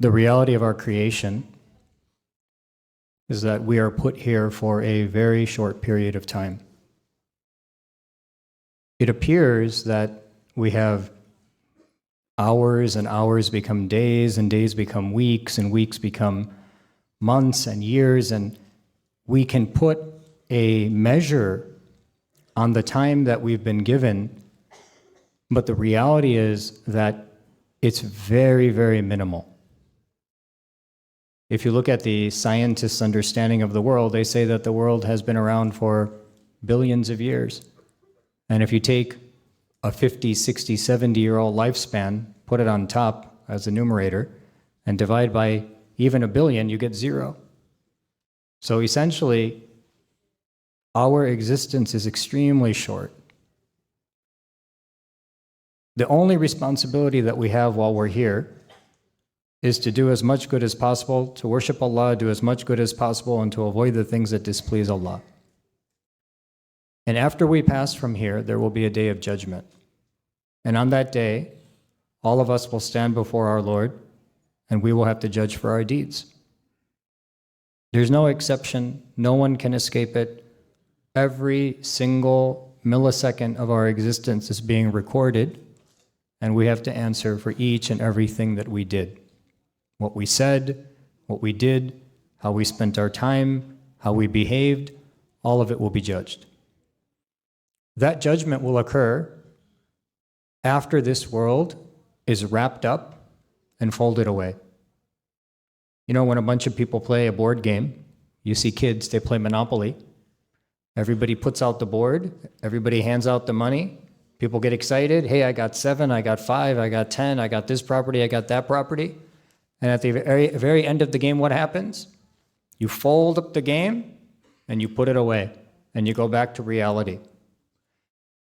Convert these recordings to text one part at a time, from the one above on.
The reality of our creation is that we are put here for a very short period of time. It appears that we have hours, and hours become days, and days become weeks, and weeks become months and years, and we can put a measure on the time that we've been given, but the reality is that it's very, very minimal. If you look at the scientists' understanding of the world, they say that the world has been around for billions of years. And if you take a 50, 60, 70-year-old lifespan, put it on top as a numerator, and divide by even a billion, you get 0. So essentially, our existence is extremely short. The only responsibility that we have while we're here is to do as much good as possible, to worship Allah, do as much good as possible, and to avoid the things that displease Allah. And after we pass from here, there will be a day of judgment. And on that day, all of us will stand before our Lord, and we will have to judge for our deeds. There's no exception. No one can escape it. Every single millisecond of our existence is being recorded, and we have to answer for each and everything that we did. What we said, what we did, how we spent our time, how we behaved, all of it will be judged. That judgment will occur after this world is wrapped up and folded away. You know, when a bunch of people play a board game, you see kids, they play Monopoly. Everybody puts out the board, everybody hands out the money, people get excited, hey, I got 7, I got 5, I got 10, I got this property, I got that property. And at the very end of the game, what happens? You fold up the game and you put it away and you go back to reality.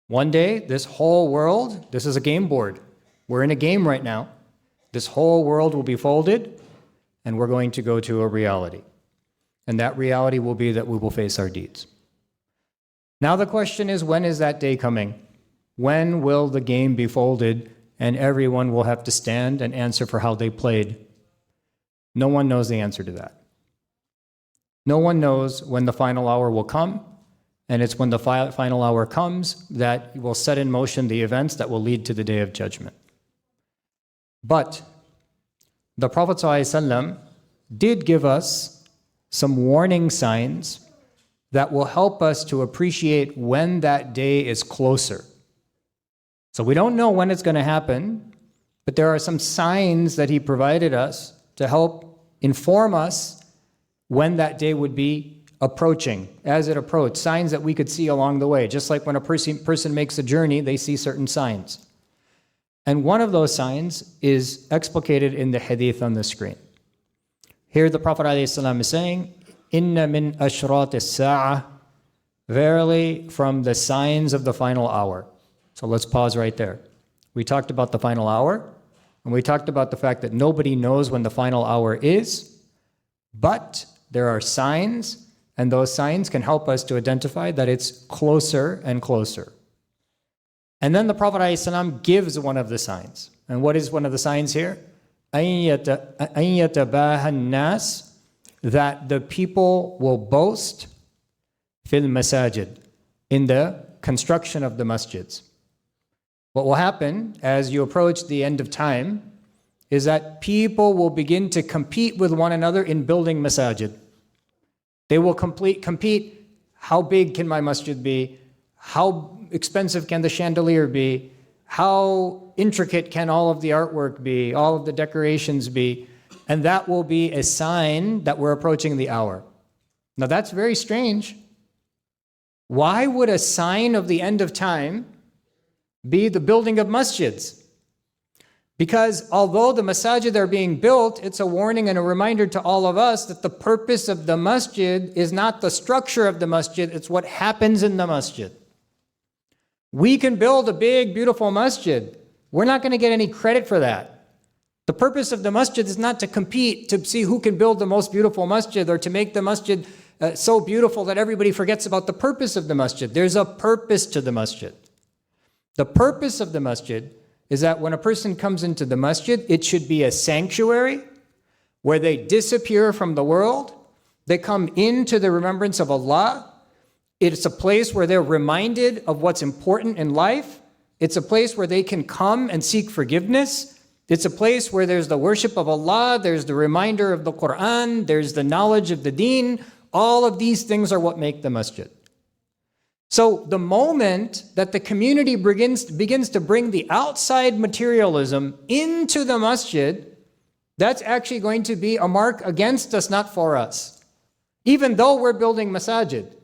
One day, this whole world, this is a game board. We're in a game right now. This whole world will be folded and we're going to go to a reality. And that reality will be that we will face our deeds. Now the question is, when is that day coming? When will the game be folded and everyone will have to stand and answer for how they played? No one knows the answer to that. No one knows when the final hour will come, and it's when the final hour comes that will set in motion the events that will lead to the day of judgment. But the Prophet ﷺ did give us some warning signs that will help us to appreciate when that day is closer. So we don't know when it's going to happen, but there are some signs that he provided us to help inform us when that day would be approaching, as it approached, signs that we could see along the way. Just like when a person makes a journey, they see certain signs. And one of those signs is explicated in the hadith on the screen. Here the Prophet ﷺ is saying, Inna min ashrat as-sa'ah, verily from the signs of the final hour. So let's pause right there. We talked about the final hour, and we talked about the fact that nobody knows when the final hour is, but there are signs, and those signs can help us to identify that it's closer and closer. And then the Prophet ﷺ gives one of the signs. And what is one of the signs here? أَن يَتَبَاهَ النَّاسِ, that the people will boast fil masajid, in the construction of the masjids. What will happen as you approach the end of time is that people will begin to compete with one another in building masajid. They will compete, how big can my masjid be? How expensive can the chandelier be? How intricate can all of the artwork be? All of the decorations be? And that will be a sign that we're approaching the hour. Now that's very strange. Why would a sign of the end of time be the building of masjids? Because although the masajid are being built, it's a warning and a reminder to all of us that the purpose of the masjid is not the structure of the masjid, it's what happens in the masjid. We can build a big, beautiful masjid. We're not going to get any credit for that. The purpose of the masjid is not to compete to see who can build the most beautiful masjid or to make the masjid so beautiful that everybody forgets about the purpose of the masjid. There's a purpose to the masjid. The purpose of the masjid is that when a person comes into the masjid, it should be a sanctuary where they disappear from the world. They come into the remembrance of Allah. It's a place where they're reminded of what's important in life. It's a place where they can come and seek forgiveness. It's a place where there's the worship of Allah, there's the reminder of the Quran, there's the knowledge of the deen. All of these things are what make the masjid. So the moment that the community begins to bring the outside materialism into the masjid, that's actually going to be a mark against us, not for us. Even though we're building masajid,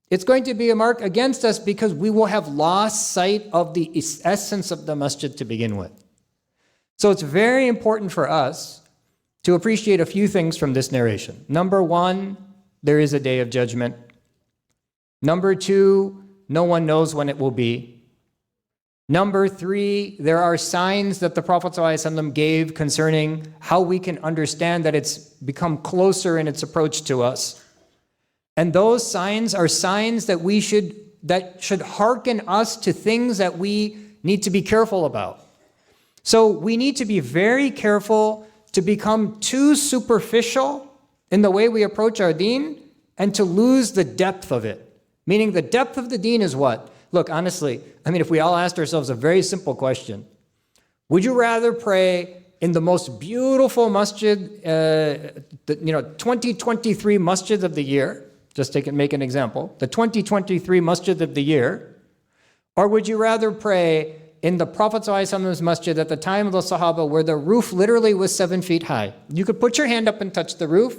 it's going to be a mark against us because we will have lost sight of the essence of the masjid to begin with. So it's very important for us to appreciate a few things from this narration. Number one, there is a day of judgment. Number two, no one knows when it will be. Number three, there are signs that the Prophet ﷺ gave concerning how we can understand that it's become closer in its approach to us. And those signs are signs that should hearken us to things that we need to be careful about. So we need to be very careful to become too superficial in the way we approach our deen and to lose the depth of it. Meaning the depth of the deen is what? Look, honestly, if we all asked ourselves a very simple question, would you rather pray in the most beautiful masjid, 2023 masjid of the year, just make an example, the 2023 masjid of the year, or would you rather pray in the Prophet ﷺ's masjid at the time of the Sahaba where the roof literally was 7 feet high? You could put your hand up and touch the roof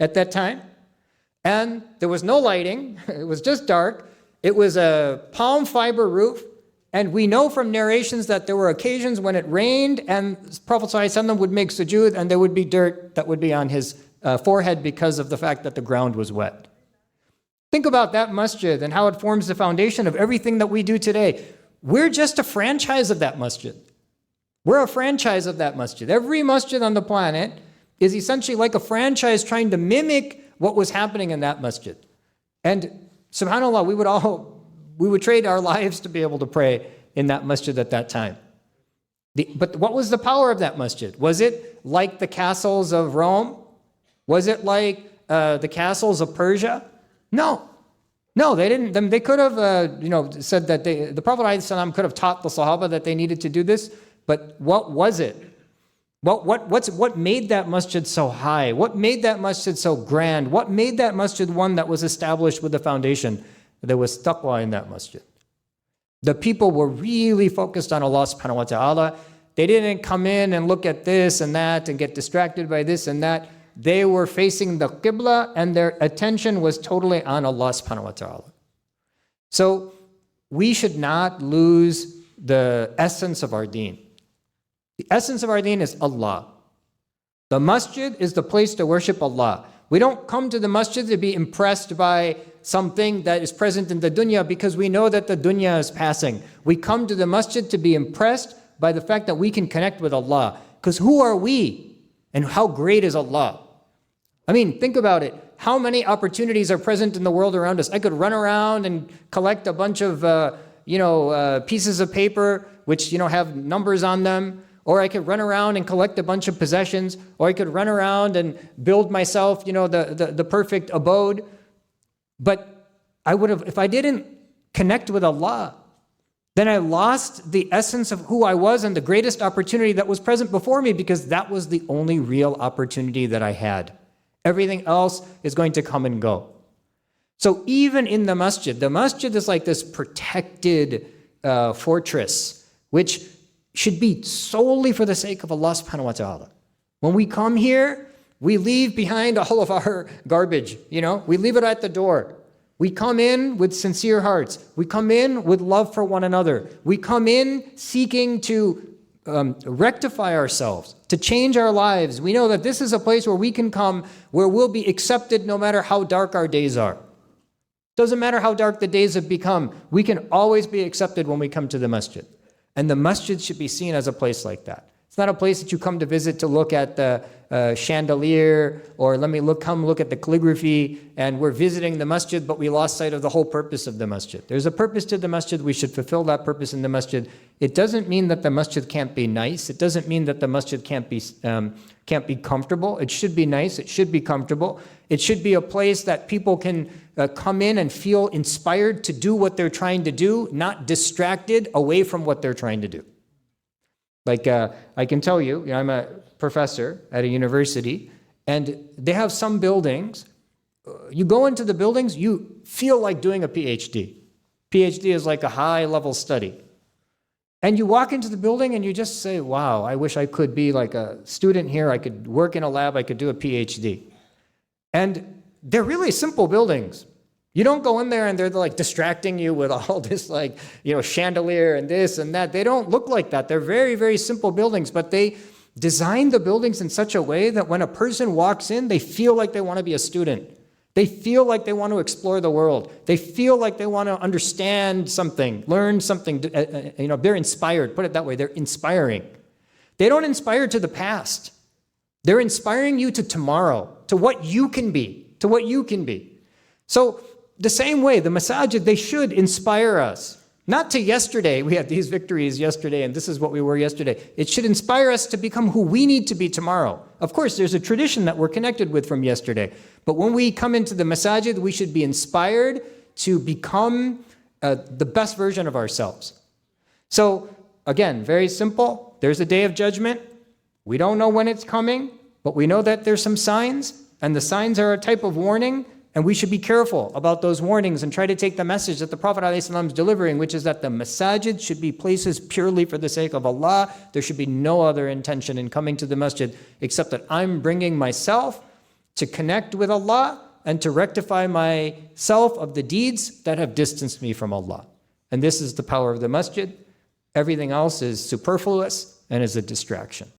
at that time, and there was no lighting, it was just dark, it was a palm fiber roof, and we know from narrations that there were occasions when it rained and Prophet ﷺ would make sujood and there would be dirt that would be on his forehead because of the fact that the ground was wet. Think about that masjid and how it forms the foundation of everything that we do today. We're just a franchise of that masjid. We're a franchise of that masjid. Every masjid on the planet is essentially like a franchise trying to mimic what was happening in that masjid. And subhanAllah, we would trade our lives to be able to pray in that masjid at that time. But what was the power of that masjid? Was it like the castles of Rome? Was it like the castles of Persia? No. No, they didn't. They could have, said that the Prophet ﷺ could have taught the Sahaba that they needed to do this. But what was it? What made that masjid so high? What made that masjid so grand? What made that masjid one that was established with the foundation? There was taqwa in that masjid. The people were really focused on Allah subhanahu wa ta'ala. They didn't come in and look at this and that and get distracted by this and that. They were facing the qibla and their attention was totally on Allah subhanahu wa ta'ala. So we should not lose the essence of our deen. The essence of our deen is Allah. The masjid is the place to worship Allah. We don't come to the masjid to be impressed by something that is present in the dunya because we know that the dunya is passing. We come to the masjid to be impressed by the fact that we can connect with Allah. Because who are we and how great is Allah? Think about it. How many opportunities are present in the world around us? I could run around and collect a bunch of pieces of paper which have numbers on them. Or I could run around and collect a bunch of possessions. Or I could run around and build myself, the perfect abode. But if I didn't connect with Allah, then I lost the essence of who I was and the greatest opportunity that was present before me because that was the only real opportunity that I had. Everything else is going to come and go. So even in the masjid is like this protected fortress, which should be solely for the sake of Allah subhanahu wa ta'ala. When we come here, we leave behind all of our garbage, we leave it at the door. We come in with sincere hearts. We come in with love for one another. We come in seeking to rectify ourselves, to change our lives. We know that this is a place where we can come, where we'll be accepted no matter how dark our days are. Doesn't matter how dark the days have become, we can always be accepted when we come to the masjid. And the masjid should be seen as a place like that. It's not a place that you come to visit to look at the chandelier, or come look at the calligraphy, and we're visiting the masjid, but we lost sight of the whole purpose of the masjid. There's a purpose to the masjid. We should fulfill that purpose in the masjid. It doesn't mean that the masjid can't be nice. It doesn't mean that the masjid can't be comfortable. It should be nice. It should be comfortable. It should be a place that people can come in and feel inspired to do what they're trying to do, not distracted away from what they're trying to do. Like I can tell you, I'm a professor at a university, and they have some buildings. You go into the buildings, you feel like doing a PhD. PhD is like a high-level study. And you walk into the building and you just say, wow, I wish I could be like a student here. I could work in a lab. I could do a PhD. And they're really simple buildings. You don't go in there and they're like distracting you with all this like, chandelier and this and that. They don't look like that. They're very, very simple buildings, but they design the buildings in such a way that when a person walks in, they feel like they want to be a student. They feel like they want to explore the world. They feel like they want to understand something, learn something. They're inspired. Put it that way. They're inspiring. They don't inspire to the past. They're inspiring you to tomorrow, to what you can be, to what you can be. So the same way, the masajid, they should inspire us. Not to yesterday, we had these victories yesterday, and this is what we were yesterday. It should inspire us to become who we need to be tomorrow. Of course, there's a tradition that we're connected with from yesterday. But when we come into the masajid, we should be inspired to become the best version of ourselves. So, again, very simple. There's a day of judgment. We don't know when it's coming, but we know that there's some signs, and the signs are a type of warning. And we should be careful about those warnings and try to take the message that the Prophet ﷺ is delivering, which is that the masajid should be places purely for the sake of Allah. There should be no other intention in coming to the masjid except that I'm bringing myself to connect with Allah and to rectify myself of the deeds that have distanced me from Allah. And this is the power of the masjid. Everything else is superfluous and is a distraction.